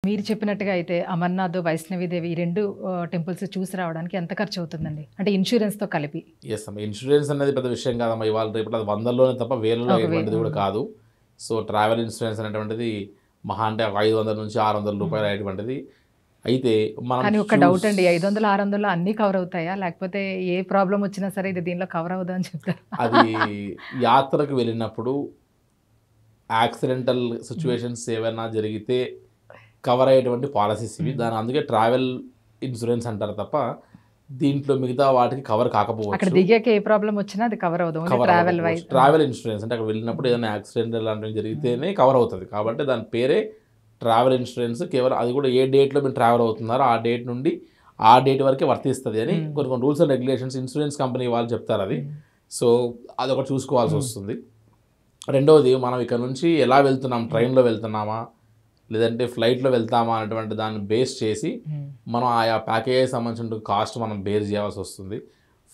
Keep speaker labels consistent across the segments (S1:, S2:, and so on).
S1: మీరు చెప్పినట్టుగా అయితే అమర్నాథ్, వైష్ణవిదేవి ఈ 2 టెంపుల్స్ చూసి రావడానికి ఎంత ఖర్చవుతుందండి? అంటే ఇన్స్యూరెన్స్‌తో కలిపి.
S2: యెస్ అమ్మ. ఇన్స్యూరెన్స్ అనేది పెద్ద విషయం కాదమ్మా. ఇవాళ రేపట్లో అది వందల్లోనే తప్ప వేలల్లో
S1: ఒక వే
S2: అయ్యేటువంటిది కూడా కాదు. సో, ట్రావెల్ ఇన్సూరెన్స్ అనేటువంటిది మహా అంటే ఒక 500-600 రూపాయలు అయ్యేటువంటిది. అయితే మనం
S1: కానీ ఒక డౌట్ అండి. 500, 600లో అన్నీ కవర్ అవుతాయా? లేకపోతే ఏ ప్రాబ్లమ్ వచ్చినా సరే ఇది దీనిలో కవర్ అవ్వదు అని చెప్తారా?
S2: అది యాత్రకు వెళ్ళినప్పుడు యాక్సిడెంటల్
S1: హ్మ్.
S2: సిట్యుయేషన్స్ ఏవైనా జరిగితే కవర్ అయ్యేటువంటి పాలిసీస్ ఇవి.
S1: హ్మ్.
S2: దాని అందుకే ట్రావెల్ ఇన్సూరెన్స్ అంటారు తప్ప, దీంట్లో మిగతా వాటికి కవర్
S1: అక్కడ
S2: కాకపోవచ్చు.
S1: దిగాక ఏ ప్రాబ్లమ్ వచ్చినా అది కవర్ అవ్వదు. ఓన్లీ
S2: కవర్
S1: ట్రావెల్
S2: అవ్వకపోవచ్చు.
S1: వైస్.
S2: ట్రావెల్ ఇన్సూరెన్స్ అంటే అక్కడ వెళ్ళినప్పుడు
S1: హ్మ్.
S2: ఏదైనా యాక్సిడెంట్ లాంటివి
S1: హ్మ్.
S2: జరిగితేనే కవర్ అవుతది. కాబట్టి దాని పేరే ట్రావెల్ ఇన్సూరెన్స్. కేవలం అది కూడా ఏ డేట్‌లో మీరు ట్రావెల్ అవుతున్నారో ఆ డేట్ నుండి ఆ డేట్ వరకే వర్తిస్తది అని
S1: హ్మ్.
S2: కొన్ని కొన్ని rules and regulations insurance company వాళ్ళు చెప్తారది.
S1: హ్మ్.
S2: సో, అదొకటి
S1: హ్మ్.
S2: చూసుకోవాల్సొస్తుంది. రెండోది మనం ఇక్కడ నుంచి ఎలా వెళ్తున్నాం?
S1: హ్మ్.
S2: ట్రైన్‌లో వెళ్తున్నామా? లేదంటే ఫ్లైట్‌లో వెళ్తామా? అనేటువంటి దాన్ని బేస్ చేసి
S1: హ్మ్.
S2: మనం ఆయా ప్యాకేజ్‌కి సంబంధించిన కాస్ట్ మనం బేర్ చేయాల్సొస్తుంది.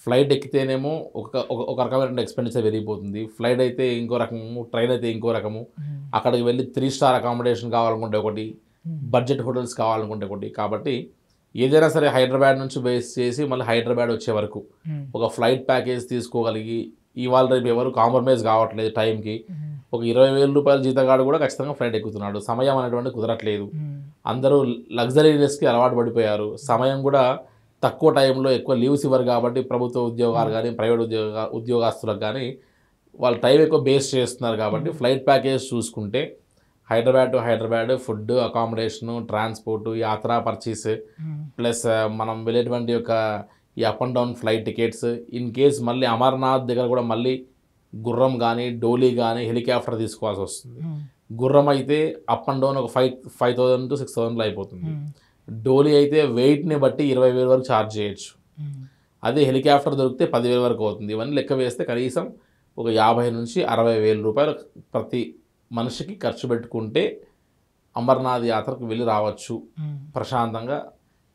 S2: ఫ్లైట్ ఎక్కితేనేమో ఒక రకమైనటువంటి ఎక్స్‌పెండిచర్ పెరిగిపోతుంది. ఫ్లైట్ అయితే ఇంకో రకము, ట్రైన్ అయితే ఇంకో రకము.
S1: హ్మ్.
S2: అక్కడికి వెళ్ళి 3 స్టార్ అకామిడేషన్ కావాలనుకుంటే ఒకటి,
S1: హ్మ్.
S2: బడ్జెట్ హోటల్స్ కావాలనుకుంటే ఒకటి. కాబట్టి ఏదైనా సరే హైదరాబాద్ నుంచి బేస్ చేసి మళ్ళీ హైదరాబాద్ వచ్చే వరకు
S1: హ్మ్.
S2: ఒక ఫ్లైట్ ప్యాకేజ్ తీసుకోగలిగి ఇవాళ రేపు ఎవరు కాంప్రమైజ్ కావట్లేదు టైంకి.
S1: హ్మ్.
S2: ఒక రూ. 20,000 జీతగాడు కూడా ఖచ్చితంగా ఫ్లైట్ ఎక్కుతున్నాడు. సమయం అనేటువంటిది కుదరట్లేదు.
S1: హ్మ్.
S2: అందరూ లగ్జరీనెస్‌కి అలవాటు పడిపోయారు. సమయం కూడా తక్కువ టైంలో ఎక్కువ లీవ్స్ ఇవ్వరు కాబట్టి ప్రభుత్వ ఉద్యోగాలు
S1: హ్మ్.
S2: గానీ, ప్రైవేట్ ఉద్యోగస్తులకు గానీ వాళ్ళు టైం ఎక్కువ బేస్ట్ చేస్తున్నారు కాబట్టి
S1: హ్మ్.
S2: ఫ్లైట్ ప్యాకేజ్ చూసుకుంటే Hyderabad to Hyderabad food, accommodation, transport, యాత్రా పర్చేస్
S1: హ్మ్.
S2: ప్లస్ మనం వెళ్ళేటువంటి యొక్క ఈ up and down flight tickets in case మళ్ళీ అమర్నాథ్ దగ్గర కూడా మళ్ళీ గుర్రం గానీ, డోలీ గానీ, హెలికాప్టర్ తీసుకోవాల్సొస్తుంది.
S1: హ్మ్.
S2: గుర్రం అయితే అప్ అండ్ డౌన్ ఒక 5,000-6,000లో అయిపోతుంది.
S1: హ్మ్.
S2: డోలీ అయితే వెయిట్‌ని బట్టి 20,000 వరకు ఛార్జ్ చేయొచ్చు.
S1: హ్మ్.
S2: అదే హెలికాప్టర్ దొరికితే 10,000 వరకు అవుతుంది. ఇవన్నీ లెక్క వేస్తే కనీసం ఒక 50,000-60,000 రూపాయలు ప్రతి మనిషికి ఖర్చు పెట్టుకుంటే అమర్నాథ్ యాత్రకు వెళ్ళి రావచ్చు.
S1: హ్మ్.
S2: ప్రశాంతంగా,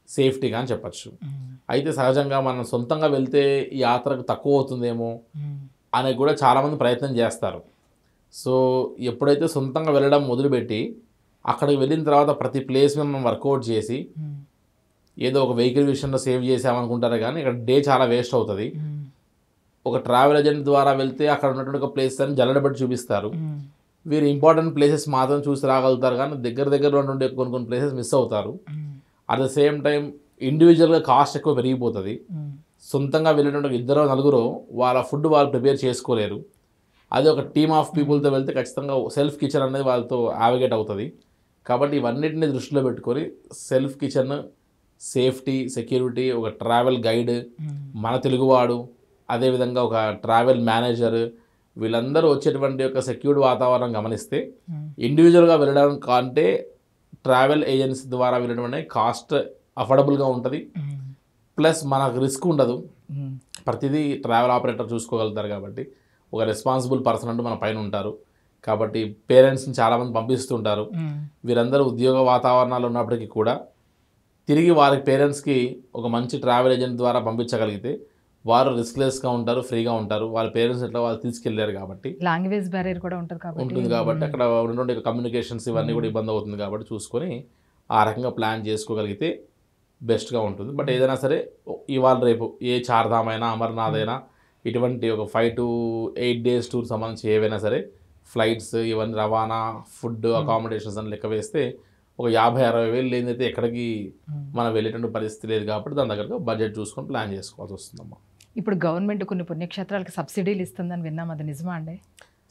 S2: సేఫ్టీగా అని చెప్పొచ్చు.
S1: హ్మ్.
S2: అయితే సహజంగా మనం సొంతంగా వెళ్తే ఈ యాత్రకు తక్కువ అవుతుందేమో
S1: హ్మ్.
S2: అని కూడా చాలామంది ప్రయత్నం చేస్తారు. సో, ఎప్పుడైతే సొంతంగా వెళ్ళడం మొదలుపెట్టి, అక్కడికి వెళ్ళిన తర్వాత ప్రతి ప్లేస్ మీద మనం వర్కౌట్ చేసి,
S1: హ్మ్.
S2: ఏదో ఒక వెహికల్ విషయంలో సేవ్ చేసామనుకుంటారే గానీ, ఇక్కడ డే చాలా వేస్ట్ అవుతది.
S1: హ్మ్.
S2: ఒక ట్రావెల్ ఏజెంట్ ద్వారా వెళ్తే అక్కడ ఉన్నటువంటి ఒక ప్లేస్ అని జల్లెడబట్టి చూపిస్తారు.
S1: హ్మ్.
S2: వీరు ఇంపార్టెంట్ ప్లేసెస్ మాత్రం చూసి రాగలుగుతారు కానీ, దగ్గర దగ్గరలో ఉండే కొన్ని కొన్ని ప్లేసెస్ మిస్ అవుతారు.
S1: హ్మ్.
S2: అట్ ద సేమ్ టైమ్ ఇండివిడ్యువల్‌గా కాస్ట్ ఎక్కువ పెరిగిపోతది.
S1: హ్మ్.
S2: సొంతంగా వెళ్ళినటువంటి ఇద్దరో, నలుగురో వాళ్ళ ఫుడ్ వాళ్ళు ప్రిపేర్ చేసుకోలేరు. అదే ఒక టీమ్ ఆఫ్
S1: హ్మ్.
S2: పీపుల్‌తో వెళ్తే ఖచ్చితంగా సెల్ఫ్ కిచెన్ అనేది వాళ్ళతో యావిగేట్ అవుతది. కాబట్టి ఇవన్నిటిని దృష్టిలో పెట్టుకొని సెల్ఫ్ కిచెన్, సేఫ్టీ, సెక్యూరిటీ, ఒక ట్రావెల్ గైడ్,
S1: హ్మ్.
S2: మన తెలుగువాడు, అదేవిధంగా ఒక ట్రావెల్ మేనేజర్ వీళ్ళందరూ వచ్చేటువంటి యొక్క సెక్యూర్డ్ వాతావరణం గమనిస్తే
S1: హ్మ్.
S2: ఇండివిజువల్‌గా వెళ్ళడం కంటే ట్రావెల్ ఏజెన్సీ ద్వారా వెళ్ళడం అనేది కాస్ట్ అఫోర్డబుల్‌గా ఉంటది.
S1: హ్మ్.
S2: ప్లస్ మనకు రిస్క్ ఉండదు.
S1: హ్మ్.
S2: ప్రతిదీ ట్రావెల్ ఆపరేటర్ చూసుకోగలుగుతారు కాబట్టి, ఒక రెస్పాన్సిబుల్ పర్సన్ అంటూ మన పైన ఉంటారు. కాబట్టి పేరెంట్స్‌ని చాలామంది పంపిస్తుంటారు.
S1: హ్మ్.
S2: వీరందరూ ఉద్యోగ వాతావరణాలు ఉన్నప్పటికీ కూడా, తిరిగి వారి పేరెంట్స్‌కి ఒక మంచి ట్రావెల్ ఏజెంట్ ద్వారా పంపించగలిగితే, వారు రిస్క్‌లెస్‌గా ఉంటారు, ఫ్రీగా ఉంటారు. వాళ్ళ పేరెంట్స్ ఎట్లా వాళ్ళు తీసుకెళ్లారు కాబట్టి,
S1: లాంగ్వేజ్ బ్యారియర్ కూడా ఉంటది కాబట్టి.
S2: ఉంటుంది కాబట్టి
S1: హ్మ్.
S2: అక్కడ ఉన్నటువంటి కమ్యూనికేషన్స్ ఇవన్నీ కూడా
S1: హ్మ్.
S2: ఇబ్బంది అవుతుంది కాబట్టి చూసుకొని, ఆ రకంగా ప్లాన్ చేసుకోగలిగితే బెస్ట్‌గా ఉంటుంది. బట్
S1: హ్మ్.
S2: ఏదైనా సరే ఇవాళ రేపు ఏ చార్ధామ్ అయినా, అమర్నాథ్
S1: హ్మ్.
S2: అయినా ఇటువంటి ఒక 5-8 డేస్ టూర్ సంబంధించి ఏవైనా సరే ఫ్లైట్స్ ఇవన్నీ రవాణా, ఫుడ్,
S1: హ్మ్.
S2: అకామిడేషన్స్ అని లెక్క వేస్తే ఒక 50-60 వేలు లేనిదైతే ఎక్కడికి
S1: హ్మ్.
S2: మనం వెళ్ళేటువంటి పరిస్థితి లేదు కాబట్టి దాని దగ్గరగా బడ్జెట్ చూసుకొని ప్లాన్ చేసుకోవాల్సొస్తుందమ్మా.
S1: ఇప్పుడు గవర్నమెంట్ కొన్ని పుణ్యక్షేత్రాలకు సబ్సిడీలు ఇస్తుందని విన్నాం. అది నిజమా అండి?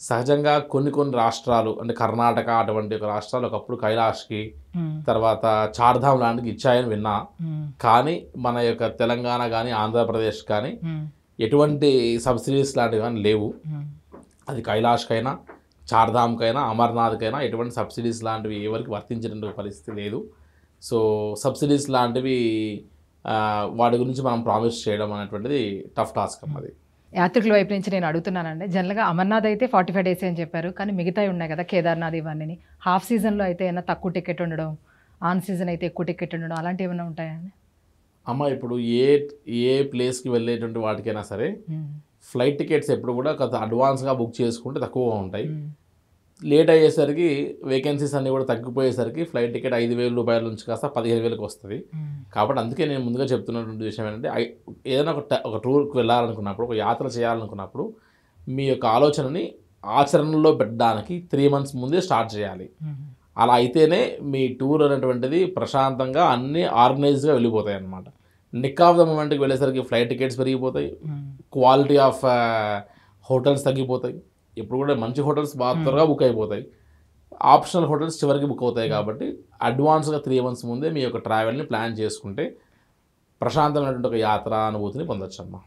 S2: సహజంగా కొన్ని కొన్ని రాష్ట్రాలు అంటే కర్ణాటక అటువంటి ఒక రాష్ట్రాలు ఒకప్పుడు కైలాష్‌కి,
S1: హ్మ్.
S2: తర్వాత చార్ధామ్ లాంటికి ఇచ్చాయని విన్నా.
S1: హ్మ్.
S2: కానీ మన యొక్క తెలంగాణ గానీ, ఆంధ్రప్రదేశ్ కానీ
S1: హ్మ్.
S2: ఎటువంటి సబ్సిడీస్ లాంటివి గాని లేవు.
S1: హ్మ్.
S2: అది కైలాష్‌కైనా, చార్ధామ్‌కైనా, అమర్నాథ్‌కైనా ఎటువంటి సబ్సిడీస్ లాంటివి ఎవరికీ వర్తించేటువంటి పరిస్థితి లేదు. సో, సబ్సిడీస్ లాంటివి వాటి గురించి మనం ప్రామిస్ చేయడం అనేటువంటిది టఫ్ టాస్క్ అమ్మ
S1: హ్మ్.
S2: అది.
S1: యాత్రికుల వైపు నుంచి నేను అడుగుతున్నానండి. జనరల్‌గా అమర్నాథ్ అయితే 45 డేసే అని చెప్పారు. కానీ మిగతాయి ఉన్నాయి కదా! కేదార్‌నాథ్ ఇవన్నీని. హాఫ్ సీజన్‌లో అయితే ఏమన్నా తక్కువ టికెట్ ఉండడం, ఆన్ సీజన్ అయితే ఎక్కువ టికెట్ ఉండడం అలాంటివి ఏమన్నా ఉంటాయా అండి?
S2: అమ్మ ఇప్పుడు ఏ ఏ ప్లేస్‌కి వెళ్ళేటువంటి వాటికైనా సరే
S1: హ్మ్.
S2: ఫ్లైట్ టికెట్స్ ఎప్పుడు కూడా కొంత అడ్వాన్స్‌గా బుక్ చేసుకుంటే తక్కువగా ఉంటాయి.
S1: హ్మ్.
S2: లేట్ అయ్యేసరికి వేకెన్సీస్ అన్నీ కూడా తగ్గిపోయేసరికి ఫ్లైట్ టికెట్ 5,000 రూపాయల నుంచి కాస్త 15,000కి వస్తుంది. కాబట్టి అందుకే నేను ముందుగా చెప్తున్నటువంటి విషయం ఏంటంటే ఏదైనా ఒక టూర్కి వెళ్ళాలనుకున్నప్పుడు, ఒక యాత్ర చేయాలనుకున్నప్పుడు మీ యొక్క ఆలోచనని ఆచరణలో పెట్టడానికి 3 months ముందే స్టార్ట్ చేయాలి. అలా అయితేనే మీ టూర్ అనేటువంటిది ప్రశాంతంగా అన్నీ ఆర్గనైజ్డ్గా వెళ్ళిపోతాయి అన్నమాట. నిక్ ఆఫ్ ద మూమెంట్కి వెళ్ళేసరికి ఫ్లైట్ టికెట్స్ పెరిగిపోతాయి, క్వాలిటీ ఆఫ్ హోటల్స్ తగ్గిపోతాయి. ఇప్పుడు కూడా మంచి హోటల్స్ బాగా త్వరగా బుక్ అయిపోతాయి, ఆప్షనల్ హోటల్స్ చివరికి బుక్ అవుతాయి. కాబట్టి అడ్వాన్స్గా 3 months ముందే మీ యొక్క ట్రావెల్ని ప్లాన్ చేసుకుంటే ప్రశాంతమైనటువంటి ఒక యాత్ర అనుభూతిని పొందొచ్చు అమ్మా.